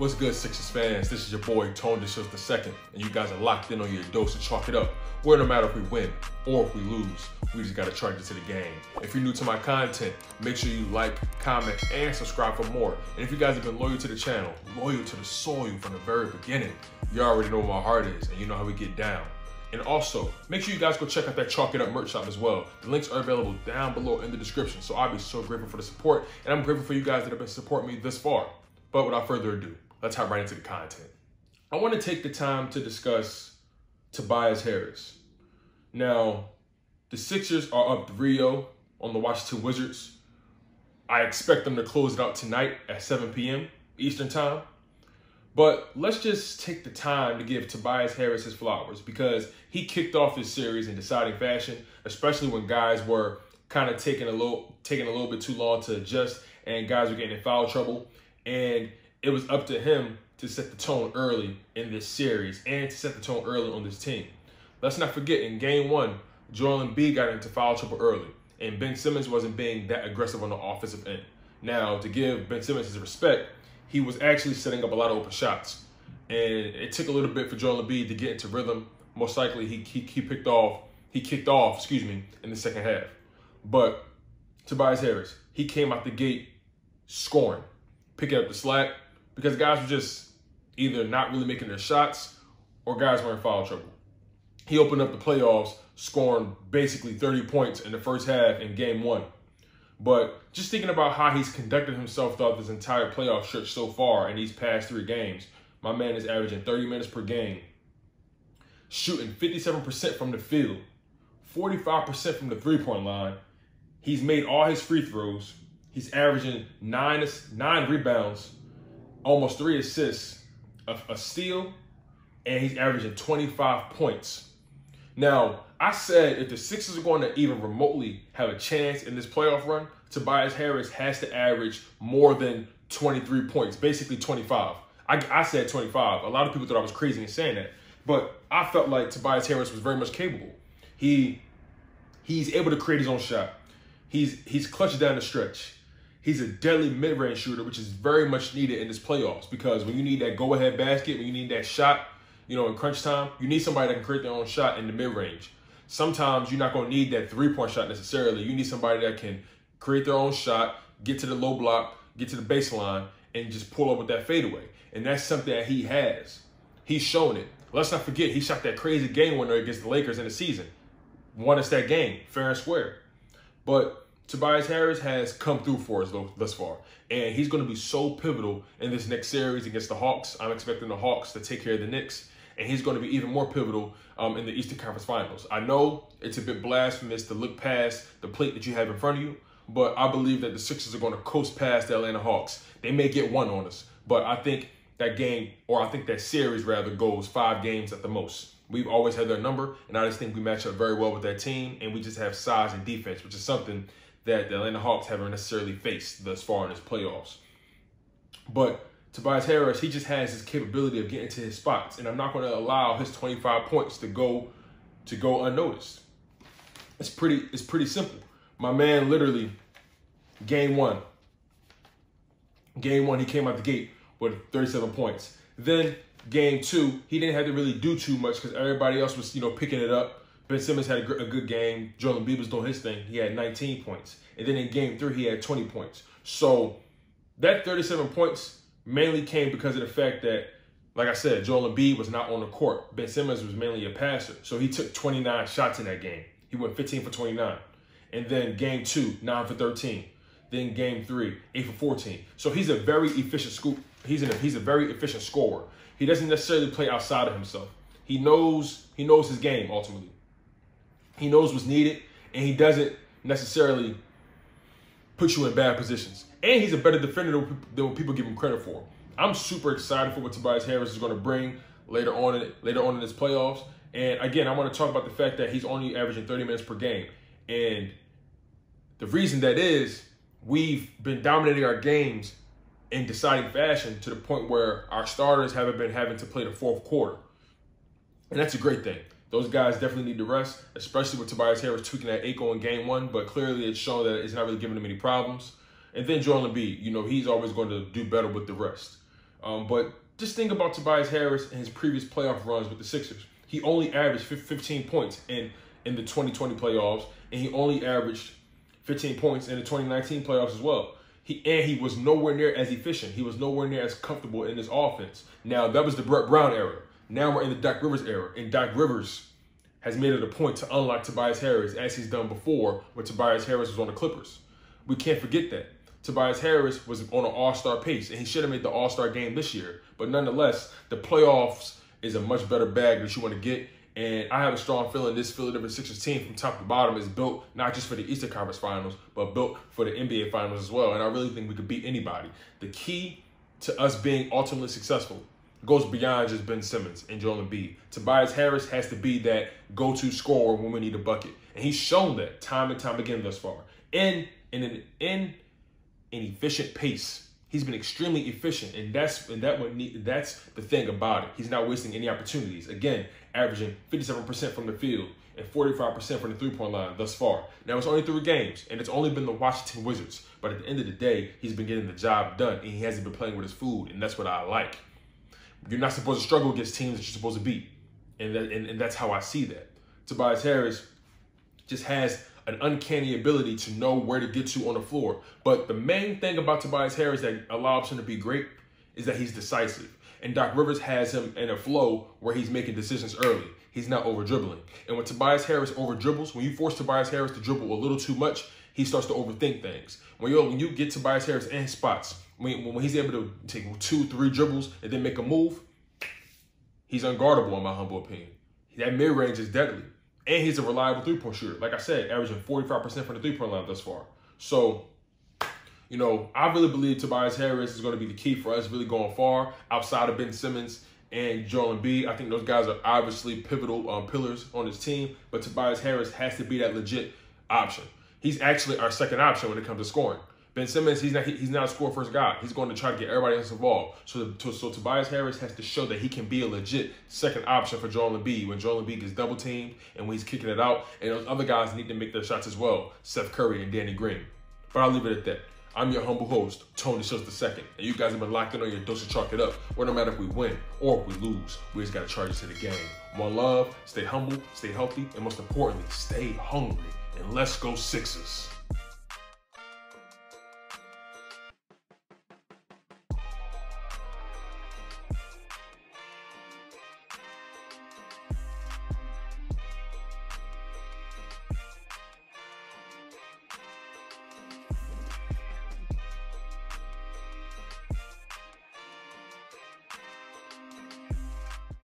What's good, Sixers fans? This is your boy, Tobias Harris II, and you guys are locked in on your dose to chalk it up. Where no matter if we win or if we lose, we just gotta charge it to the game. If you're new to my content, make sure you like, comment, and subscribe for more. And if you guys have been loyal to the channel, loyal to the soil from the very beginning, you already know where my heart is, and you know how we get down. And also, make sure you guys go check out that Chalk It Up merch shop as well. The links are available down below in the description. So I'll be so grateful for the support, and I'm grateful for you guys that have been supporting me this far. But without further ado, let's hop right into the content. I want to take the time to discuss Tobias Harris. Now, the Sixers are up 3-0 on the Washington Wizards. I expect them to close it out tonight at 7 p.m. Eastern time. But let's just take the time to give Tobias Harris his flowers, because he kicked off this series in deciding fashion, especially when guys were kind of taking a little bit too long to adjust and guys were getting in foul trouble. And it was up to him to set the tone early in this series and to set the tone early on this team. Let's not forget, in game one, Joel Embiid got into foul trouble early, and Ben Simmons wasn't being that aggressive on the offensive end. Now, to give Ben Simmons his respect, he was actually setting up a lot of open shots. And it took a little bit for Joel Embiid to get into rhythm. Most likely, he kicked off in the second half. But Tobias Harris, he came out the gate scoring, picking up the slack, because guys were just either not really making their shots or guys were in foul trouble. He opened up the playoffs scoring basically 30 points in the first half in game one. But just thinking about how he's conducted himself throughout this entire playoff stretch so far in these past 3 games, my man is averaging 30 minutes per game, shooting 57% from the field, 45% from the three-point line. He's made all his free throws. He's averaging 9 rebounds, almost 3 assists, a steal, and he's averaging 25 points. Now, I said if the Sixers are going to even remotely have a chance in this playoff run, Tobias Harris has to average more than 23 points, basically 25. I said 25. A lot of people thought I was crazy in saying that, but I felt like Tobias Harris was very much capable. He's able to create his own shot. He's clutch down the stretch. He's a deadly mid-range shooter, which is very much needed in this playoffs, because when you need that go-ahead basket, when you need that shot, in crunch time, you need somebody that can create their own shot in the mid-range. Sometimes you're not going to need that three-point shot necessarily. You need somebody that can create their own shot, get to the low block, get to the baseline, and just pull up with that fadeaway. And that's something that he has. He's shown it. Let's not forget, he shot that crazy game winner against the Lakers in the season. Won us that game, fair and square. But Tobias Harris has come through for us thus far. And he's going to be so pivotal in this next series against the Hawks. I'm expecting the Hawks to take care of the Knicks. And he's going to be even more pivotal in the Eastern Conference Finals. I know it's a bit blasphemous to look past the plate that you have in front of you, but I believe that the Sixers are going to coast past the Atlanta Hawks. They may get one on us, but I think that game, or I think that series rather, goes 5 games at the most. We've always had their number, and I just think we match up very well with that team, and we just have size and defense, which is something that the Atlanta Hawks haven't necessarily faced thus far in this playoffs. But Tobias Harris, he just has this capability of getting to his spots, and I'm not going to allow his 25 points to go unnoticed. It's pretty simple. My man literally, game one, he came out the gate with 37 points. Then game 2, he didn't have to really do too much because everybody else was, picking it up. Ben Simmons had a good game. Joel Embiid was doing his thing. He had 19 points. And then in game 3, he had 20 points. So that 37 points mainly came because of the fact that, like I said, Joel Embiid was not on the court. Ben Simmons was mainly a passer. So he took 29 shots in that game. He went 15 for 29. And then game 2, 9 for 13. Then game 3, 8 for 14. So he's a very efficient he's a very efficient scorer. He doesn't necessarily play outside of himself. He knows his game ultimately. He knows what's needed, and he doesn't necessarily put you in bad positions. And he's a better defender than what people give him credit for. I'm super excited for what Tobias Harris is going to bring later on in this playoffs. And again, I want to talk about the fact that he's only averaging 30 minutes per game. And the reason that is, we've been dominating our games in deciding fashion to the point where our starters haven't been having to play the fourth quarter. And that's a great thing. Those guys definitely need to rest, especially with Tobias Harris tweaking that ankle in game 1, but clearly it's shown that it's not really giving him any problems. And then Joel Embiid, he's always going to do better with the rest. But just think about Tobias Harris and his previous playoff runs with the Sixers. He only averaged 15 points in the 2020 playoffs, and he only averaged 15 points in the 2019 playoffs as well. He was nowhere near as efficient. He was nowhere near as comfortable in his offense. Now, that was the Brett Brown era. Now we're in the Doc Rivers era, and Doc Rivers has made it a point to unlock Tobias Harris, as he's done before when Tobias Harris was on the Clippers. We can't forget that. Tobias Harris was on an all-star pace, and he should have made the all-star game this year. But nonetheless, the playoffs is a much better bag that you want to get. And I have a strong feeling this Philadelphia Sixers team from top to bottom is built not just for the Eastern Conference Finals, but built for the NBA Finals as well. And I really think we could beat anybody. The key to us being ultimately successful goes beyond just Ben Simmons and Joel Embiid. Tobias Harris has to be that go-to scorer when we need a bucket. And he's shown that time and time again thus far. In an efficient pace. He's been extremely efficient, and that's the thing about it. He's not wasting any opportunities. Again, averaging 57% from the field and 45% from the three-point line thus far. Now, it's only 3 games, and it's only been the Washington Wizards. But at the end of the day, he's been getting the job done, and he hasn't been playing with his food, and that's what I like. You're not supposed to struggle against teams that you're supposed to beat, and that's how I see that. Tobias Harris just has an uncanny ability to know where to get to on the floor. But the main thing about Tobias Harris that allows him to be great is that he's decisive. And Doc Rivers has him in a flow where he's making decisions early. He's not over-dribbling. And when Tobias Harris over-dribbles, when you force Tobias Harris to dribble a little too much, he starts to overthink things. When you get Tobias Harris in spots, when he's able to take 2-3 dribbles and then make a move, he's unguardable in my humble opinion. That mid-range is deadly. And he's a reliable three-point shooter. Like I said, averaging 45% from the three-point line thus far. So, you know, I really believe Tobias Harris is going to be the key for us really going far outside of Ben Simmons and Joel Embiid. I think those guys are obviously pivotal pillars on his team, but Tobias Harris has to be that legit option. He's actually our second option when it comes to scoring. Ben Simmons, he's not a score-first guy. He's going to try to get everybody else involved. So Tobias Harris has to show that he can be a legit second option for Joel Embiid when Joel Embiid gets double-teamed and when he's kicking it out. And those other guys need to make their shots as well, Seth Curry and Danny Green. But I'll leave it at that. I'm your humble host, Tony Shields II, and you guys have been locked in on your dose of Chalk It Up. Where no matter if we win or if we lose, we just got to charge it to the game. One love, stay humble, stay healthy, and most importantly, stay hungry. And let's go Sixers.